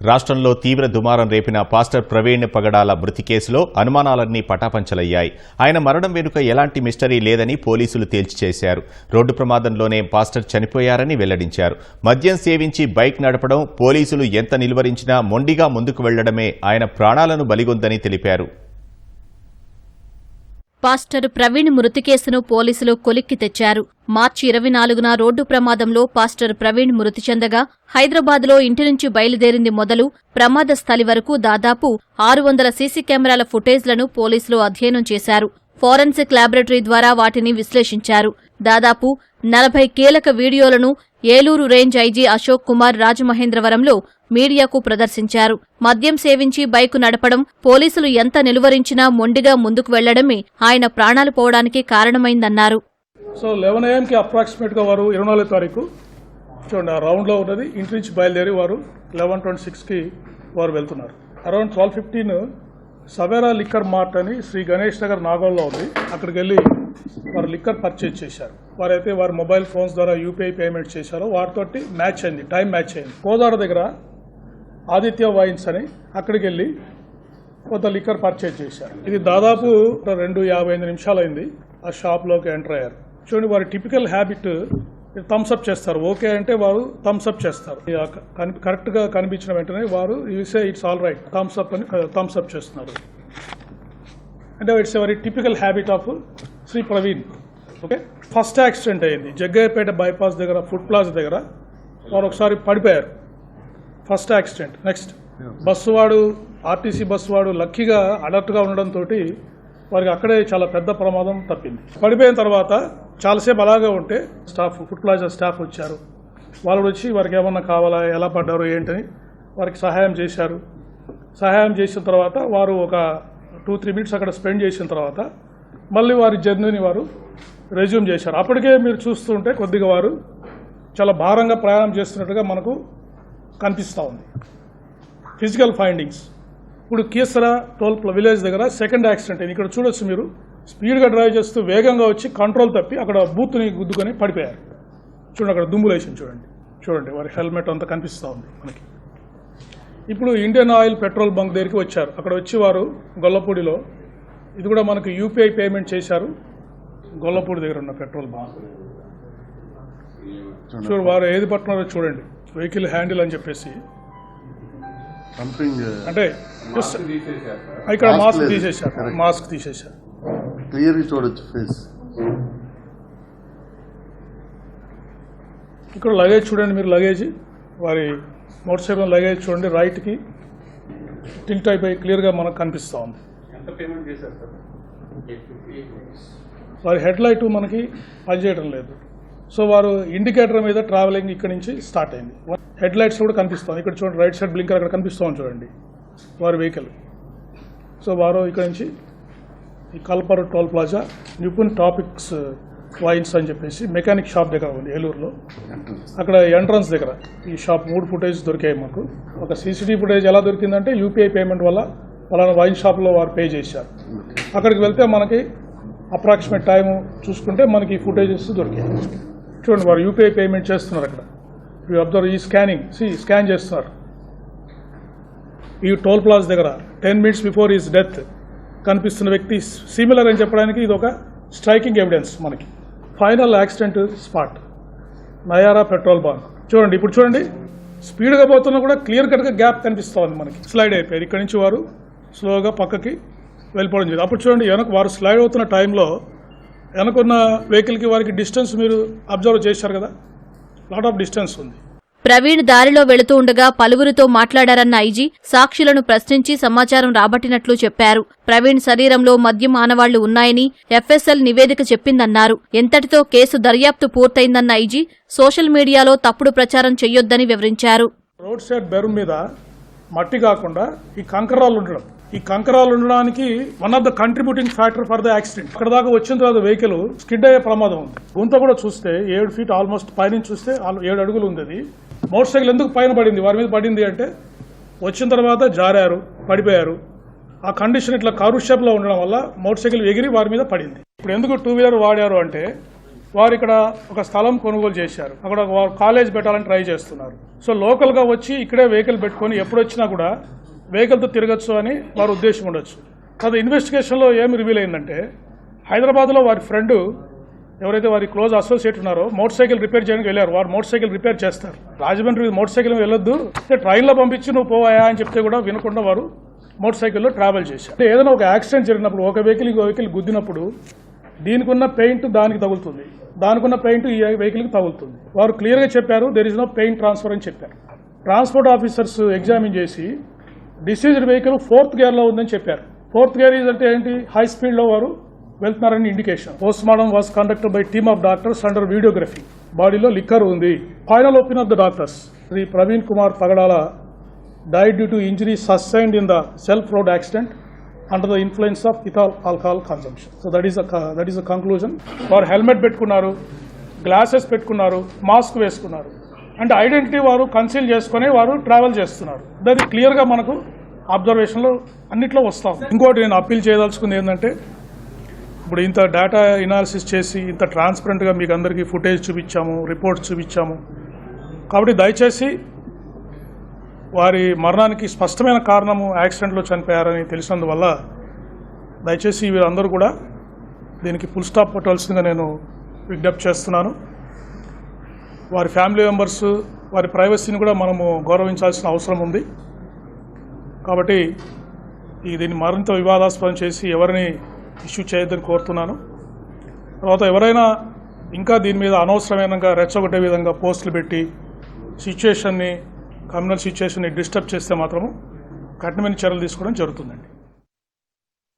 రాష్ట్రంలో తీవ్ర దుమారం రేపిన పాస్టర్ ప్రవీణ్ పగడాల మృతి కేసులో అనుమానాలన్నీ పటాపంచలయ్యాయి. ఆయన మరణం వెనుక ఎలాంటి మిస్టరీ లేదని పోలీసులు తేల్చి చేశారు. రోడ్డు ప్రమాదంలోనే పాస్టర్ చనిపోయారని వెల్లడించారు. మద్యం సేవించి బైక్ నడపడం, పోలీసులు ఎంత నిలువరించినా మొండిగా ముందుకు వెళ్లడమే ఆయన ప్రాణాలను బలిగొందని తెలిపారు. పాస్టర్ ప్రవీణ్ మృతి కేసును పోలీసులు కొలిక్కి తెచ్చారు. మార్చి 24న రోడ్డు ప్రమాదంలో పాస్టర్ ప్రవీణ్ మృతి చెందగా హైదరాబాద్లో ఇంటి నుంచి బయలుదేరింది మొదలు ప్రమాద స్థలి వరకు దాదాపు 600 సీసీ కెమెరాల ఫుటేజ్లను పోలీసులు అధ్యయనం చేశారు. ఫోరెన్సిక్ ల్యాబొరేటరీ ద్వారా వాటిని విశ్లేషించారు. దాదాపు 40 కీలక వీడియోలను ఏలూరు రేంజ్ ఐజీ అశోక్ కుమార్ రాజమహేంద్రవరంలో మీడియాకు ప్రదర్శించారు. మద్యం సేవించి బైకు నడపడం, పోలీసులు ఎంత నిలువరించినా మొండిగా ముందుకు వెళ్లడమే ఆయన ప్రాణాలు పోవడానికి కారణమైందన్నారు. సో 11 AM కి అప్రాక్సిమేట్గా వారు 24వ తారీఖు చూడండి ఆ రౌండ్లో ఉన్నది. ఇంటి నుంచి బయలుదేరి వారు 11:26కి వారు వెళ్తున్నారు. అరౌండ్ 12:15 సవేరా లిక్కర్ మార్ట్ అని శ్రీ గణేష్ నగర్ నాగోల్లో ఉంది. అక్కడికి వెళ్ళి వారు లిక్కర్ పర్చేజ్ చేశారు. వారైతే వారి మొబైల్ ఫోన్స్ ద్వారా యూపీఐ పేమెంట్ చేశారో వారితోటి మ్యాచ్ అయింది, టైం మ్యాచ్ అయింది. కోదాడ దగ్గర ఆదిత్య వైన్స్ అని అక్కడికి వెళ్ళి కొంత లిక్కర్ పర్చేజ్ చేశారు. ఇది దాదాపు 2:55 నిమిషాలైంది. ఆ షాప్లోకి ఎంటర్ అయ్యారు. చూడండి వారి టిపికల్ హ్యాబిట్ థమ్స్అప్ చేస్తారు. ఓకే అంటే వారు థమ్స్అప్ చేస్తారు. కరెక్ట్గా కనిపించిన వెంటనే వారు say it's all right thumbs up అని థమ్స్అప్ చేస్తున్నారు. అంటే it's very typical habit of Shri Praveen. Okay, first accident అయింది జగ్గయ్యపేట బైపాస్ దగ్గర, ఫుడ్ ప్లాజా దగ్గర. వారు ఒకసారి పడిపోయారు. First accident. నెక్స్ట్ బస్సు వాడు, ఆర్టీసీ బస్సు వాడు లక్కీగా అలర్ట్గా ఉండడంతో వారికి అక్కడే చాలా పెద్ద ప్రమాదం తప్పింది. పడిపోయిన తర్వాత చాలాసేపు అలాగే ఉంటే స్టాఫ్, ఫుడ్ ప్లాజా స్టాఫ్ వచ్చారు. వాళ్ళు వచ్చి వారికి ఏమన్నా కావాలా, ఎలా పడ్డారు ఏంటని వారికి సహాయం చేశారు. సహాయం చేసిన తర్వాత వారు ఒక 2-3 మినిట్స్ అక్కడ స్పెండ్ చేసిన తర్వాత మళ్ళీ వారి జర్నీని వారు రెజ్యూమ్ చేశారు. అప్పటికే మీరు చూస్తుంటే కొద్దిగా వారు చాలా భారంగా ప్రయాణం చేస్తున్నట్టుగా మనకు కనిపిస్తూ ఉంది. Physical findings. ఇప్పుడు కీసరా టోల్ విలేజ్ దగ్గర సెకండ్ యాక్సిడెంట్ అయింది. ఇక్కడ చూడొచ్చు మీరు, స్పీడ్గా డ్రైవ్ చేస్తూ వేగంగా వచ్చి కంట్రోల్ తప్పి అక్కడ బూత్ని గుద్దుకొని పడిపోయారు. చూడండి అక్కడ దుమ్ములేసింది. చూడండి వారి హెల్మెట్ అంతా కనిపిస్తూ ఉంది మనకి. ఇప్పుడు ఇండియన్ ఆయిల్ పెట్రోల్ బంక్ దగ్గరికి వచ్చారు. అక్కడ వచ్చి వారు గొల్లపూడిలో, ఇది కూడా మనకు యూపీఐ పేమెంట్ చేశారు. గొల్లపూడి దగ్గర ఉన్న పెట్రోల్ బంక్ చూడు వారు ఏది పట్టున్నారో చూడండి. వెహికల్ హ్యాండిల్ అని చెప్పేసి అంటే ఇక్కడ మాస్క్ తీసేశారు. క్లియర్గా చూడొచ్చు ఫేస్. ఇక్కడ లగేజ్ చూడండి మీరు, లగేజ్ వారి మోటార్ సైకిల్ లగేజ్ చూడండి, రైట్కి టిల్ట్ అయిపోయి క్లియర్గా మనకు కనిపిస్తూ ఉంది. వారి హెడ్ లైట్ మనకి పనిచేయడం లేదు. సో వారు ఇండికేటర్ మీద ట్రావెలింగ్ ఇక్కడ నుంచి స్టార్ట్ అయింది. హెడ్ లైట్స్ కూడా కనిపిస్తుంది. ఇక్కడ చూడండి రైట్ సైడ్ బ్లింకర్ అక్కడ కనిపిస్తుంది చూడండి వారి వెహికల్. సో వారు ఇక్కడ నుంచి ఈ కల్పర్ టోల్ ప్లాజా నిపుణ్ టాపిక్స్ వైన్స్ అని చెప్పేసి మెకానిక్ షాప్ దగ్గర ఉంది ఏలూరులో. అక్కడ ఎంట్రన్స్ దగ్గర ఈ షాప్ 3 ఫుటేజ్ దొరికాయి మాకు. ఒక సీసీటీవీ ఫుటేజ్ ఎలా దొరికిందంటే యూపీఐ పేమెంట్ వల్ల వాళ్ళ వైన్ షాప్లో వారు పే చేశారు. అక్కడికి వెళ్తే మనకి అప్రాక్సిమేట్ టైం చూసుకుంటే మనకి ఈ ఫుటేజెస్ దొరికాయి. చూడండి వారు యూపీఐ పేమెంట్ చేస్తున్నారు. అక్కడ యూ అబ్జర్వ్ ఈ స్కాన్ చేస్తున్నారు. ఈ టోల్ ప్లాజా దగ్గర 10 minutes బిఫోర్ ఈజ్ డెత్ కనిపిస్తున్న వ్యక్తి సిమిలర్ అని చెప్పడానికి ఇది ఒక స్ట్రైకింగ్ ఎవిడెన్స్ మనకి. Final accident spot Nayara petrol bunk. చూడండి ఇప్పుడు చూడండి స్పీడ్గా పోతున్నా కూడా క్లియర్ కట్గా గ్యాప్ కనిపిస్తూ ఉంది మనకి. స్లైడ్ అయిపోయారు. ఇక్కడ నుంచి వారు స్లోగా పక్కకి వెళ్ళిపోవడం జరిగింది. అప్పుడు చూడండి వెనక వారు స్లైడ్ అవుతున్న టైంలో వెనకున్న వెహికల్కి వారికి డిస్టెన్స్ మీరు అబ్జర్వ్ చేశారు కదా, లాట్ ఆఫ్ డిస్టెన్స్ ఉంది. ప్రవీణ్ దారిలో వెళుతూ ఉండగా పలువురితో మాట్లాడారన్న ఐజీ సాక్షులను ప్రశ్నించి సమాచారం రాబట్టినట్లు చెప్పారు. ప్రవీణ్ శరీరంలో మద్యం ఆనవాళ్లు ఉన్నాయని ఎఫ్ఎస్ఎల్ నివేదిక చెప్పిందన్నారు. ఎంతటితో కేసు దర్యాప్తు పూర్తయిందన్న ఐజీ సోషల్ మీడియాలో తప్పుడు ప్రచారం చెయ్యొద్దని వివరించారు. రోడ్ సైడ్ బెరూమ్ మీద మట్టి కాకుండా ఈ కంకరాలు ఉండడం, ఈ కంకరాలు ఉండడానికి one of the contributing factor for the accident. అక్కడ దాకా వచ్చిన తర్వాత వెహికల్ స్కిడ్ అయ్యే ప్రమాదం ఉంది. గుంత కూడా చూస్తే 7 feet ఆల్మోస్ట్ పైనుంచి చూస్తే 7 అడుగులు ఉంది. అది మోటార్ సైకిల్ ఎందుకు పైన పడింది, వారి మీద పడింది అంటే వచ్చిన తర్వాత జారారు, పడిపోయారు. ఆ కండిషన్ ఇట్లా కారు షేప్లో ఉండడం వల్ల మోటార్ సైకిల్ ఎగిరి వారి మీద పడింది. ఇప్పుడు ఎందుకు 2 వీలర్ వాడారు అంటే వారు ఇక్కడ ఒక స్థలం కొనుగోలు చేశారు. అక్కడ వారు కాలేజ్ పెట్టాలని ట్రై చేస్తున్నారు. సో లోకల్గా వచ్చి ఇక్కడే వెహికల్ పెట్టుకొని ఎప్పుడు వచ్చినా కూడా వెహికల్తో తిరగచ్చు అని వారి ఉద్దేశం ఉండొచ్చు. అది ఇన్వెస్టిగేషన్లో ఏమి రివీల్ అయిందంటే హైదరాబాద్లో వారి ఫ్రెండ్ ఎవరైతే వారి క్లోజ్ అసోసియేట్ ఉన్నారో మోటార్ సైకిల్ రిపేర్ చేయడానికి వెళ్ళారు. వారు మోటార్ సైకిల్ రిపేర్ చేస్తారు. రాజమండ్రి మోటార్ సైకిల్ వెళ్ళొద్దు, ట్రైన్లో పంపించి నువ్వు పోవాయా అని చెప్తే కూడా వినకుండా వారు మోటార్ సైకిల్లో ట్రావెల్ చేశారు. ఏదైనా ఒక యాక్సిడెంట్ జరిగినప్పుడు ఒక వెహికల్ ఇంకో వెహికల్ గుద్దినప్పుడు దీనికి ఉన్న పెయింట్ దానికి తగులుతుంది, దానికి ఉన్న పెయింట్ ఈ వెహికల్కి తగులుతుంది. వారు క్లియర్గా చెప్పారు there is no paint transfer అని చెప్పారు. ట్రాన్స్పోర్ట్ ఆఫీసర్స్ ఎగ్జామిన్ చేసి డిసీజ్డ్ వెహికల్ 4th గేర్లో ఉందని చెప్పారు. 4th గేర్ ఈజ్ అంటే ఏంటి, హై స్పీడ్లో వారు వెళ్తున్నారని indication. Post mortem was conducted by team of doctors under videography. బాడీలో లిక్కర్ ఉంది. Final opinion of the doctors, Shri Praveen Kumar Pagadala died due to injuries sustained in the self-road accident under the influence of ethyl alcohol consumption. So that is a conclusion. వారు helmet పెట్టుకున్నారు, glasses పెట్టుకున్నారు, mask వేసుకున్నారు అంటే identity వారు conceal చేసుకుని వారు travel చేస్తున్నారు. అది క్లియర్గా మనకు అబ్జర్వేషన్లో అన్నిట్లో వస్తాం. ఇంకోటి నేను అప్పీల్ చేయదలుచుకుంది ఏంటంటే ఇప్పుడు ఇంత డేటా ఎనాలిసిస్ చేసి ఇంత ట్రాన్స్పరెంట్గా మీకు అందరికీ ఫుటేజ్ చూపించాము, రిపోర్ట్స్ చూపించాము. కాబట్టి దయచేసి వారి మరణానికి స్పష్టమైన కారణము యాక్సిడెంట్లో చనిపోయారని తెలిసినందువల్ల దయచేసి వీరందరూ కూడా దీనికి ఫుల్ స్టాప్ పెట్టవలసిందిగా నేను విజ్ఞప్తి చేస్తున్నాను. వారి ఫ్యామిలీ మెంబర్స్ వారి ప్రైవసీని కూడా మనము గౌరవించాల్సిన అవసరం ఉంది. కాబట్టి దీన్ని మరింత వివాదాస్పదం చేసి ఎవరిని ఇష్యూ చేయొద్దని కోరుతున్నాను. తర్వాత ఎవరైనా ఇంకా దీని మీద అనవసరమైనగా రెచ్చగొట్టే విధంగా పోస్టులు పెట్టి కమ్యూనల్ సిచ్యుయేషన్ని డిస్టర్బ్ చేస్తే మాత్రము కఠినమైన చర్యలు తీసుకోవడం జరుగుతుందండి.